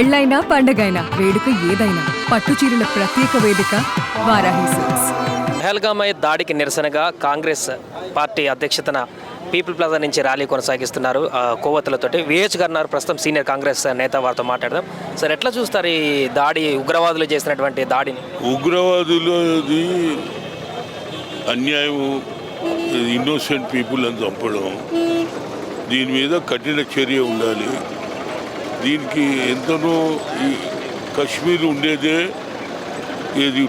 పెళ్ళైనా పండగైనా వేడుక ఏదైనా పట్టుచీరల ప్రత్యేక వేదిక వారాహి సిల్క్స్. పహల్గామై దాడికి నిరసనగా కాంగ్రెస్ పార్టీ అధ్యక్షతన పీపుల్ ప్లాజా నుంచి ర్యాలీ కొనసాగిస్తున్నారు కొవ్వొత్తులతోటి. విహెచ్ గారు ప్రస్తుతం సీనియర్ కాంగ్రెస్ నేత, వారితో మాట్లాడదాం. సార్, ఎట్లా చూస్తారు ఈ దాడి, ఉగ్రవాదులు చేసినటువంటి దాడిని? ఉగ్రవాదులది అన్యాయం, ఇన్నోసెంట్ పీపుల్ అని చంపడం, దీని మీద కఠిన చర్య ఉండాలి. దీనికి ఎంతనో ఈ కశ్మీర్ ఉండేదే ఏది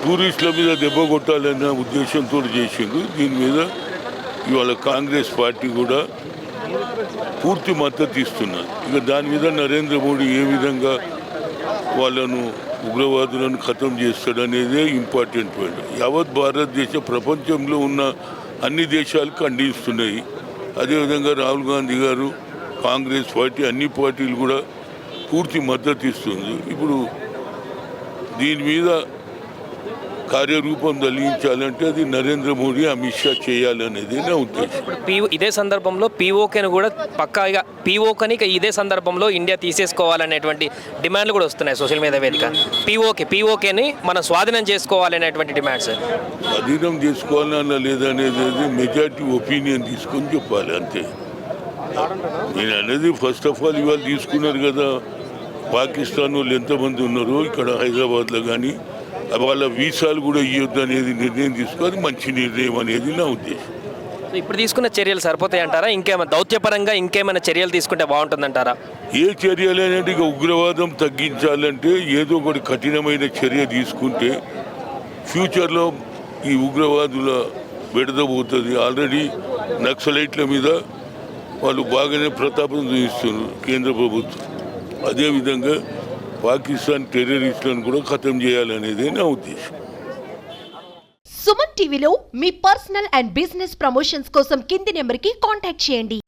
టూరిస్టుల మీద దెబ్బ కొట్టాలన్న ఉద్దేశంతో చేసిండు. దీని మీద ఇవాళ కాంగ్రెస్ పార్టీ కూడా పూర్తి మద్దతు ఇస్తున్నది. ఇక దాని మీద నరేంద్ర మోడీ ఏ విధంగా వాళ్ళను ఉగ్రవాదులను ఖతం చేస్తాడనేదే ఇంపార్టెంట్ పాయింట్. యావత్ భారతదేశ ప్రపంచంలో ఉన్న అన్ని దేశాలు ఖండిస్తున్నాయి. అదేవిధంగా రాహుల్ గాంధీ గారు, కాంగ్రెస్ పార్టీ, అన్ని పార్టీలు కూడా పూర్తి మద్దతు ఇస్తుంది. ఇప్పుడు దీని మీద కార్యరూపం దలించాలంటే అది నరేంద్ర మోడీ, అమిత్ షా చేయాలనేది నా ఉద్దేశం. ఇదే సందర్భంలో పీఓకేను కూడా పక్కాగా పీఓకని ఇదే సందర్భంలో ఇండియా తీసేసుకోవాలనేటువంటి డిమాండ్లు కూడా వస్తున్నాయి సోషల్ మీడియా వేదిక. పీఓకేని మనం స్వాధీనం చేసుకోవాలనేటువంటి డిమాండ్స్. స్వాధీనం చేసుకోవాలన్నా లేదనేది మెజార్టీ ఒపీనియన్ తీసుకొని చెప్పాలి, అంతే. నేను అనేది ఫస్ట్ ఆఫ్ ఆల్ ఇవాళ తీసుకున్నారు కదా, పాకిస్తాన్ వాళ్ళు ఎంతమంది ఉన్నారో ఇక్కడ హైదరాబాద్లో కానీ వాళ్ళ వీసాలు కూడా ఇవ్వద్దు అనేది నిర్ణయం తీసుకోవాలి. మంచి నిర్ణయం అనేది నా ఉద్దేశం. ఇప్పుడు తీసుకున్న చర్యలు సరిపోతాయి అంటారా? ఇంకేమైనా దౌత్యపరంగా ఇంకేమైనా చర్యలు తీసుకుంటే బాగుంటుందంటారా? ఏ చర్యలు అనేది ఇక ఉగ్రవాదం తగ్గించాలంటే ఏదో ఒకటి కఠినమైన చర్య తీసుకుంటే ఫ్యూచర్లో ఈ ఉగ్రవాదుల బెడదపోతుంది. ఆల్రెడీ నక్సలైట్ల మీద వాళ్ళు బాగానే ప్రతాపం చూపిస్తున్నారు కేంద్ర ప్రభుత్వం. అదేవిధంగా పాకిస్తాన్ టెర్రరిస్టులను కూడా ఖతం చేయాలనేదే నా ఉద్దేశం. సుమన్ టీవీలో మీ పర్సనల్ అండ్ బిజినెస్ ప్రమోషన్స్ కోసం కింది నెంబర్కి కాంటాక్ట్ చేయండి.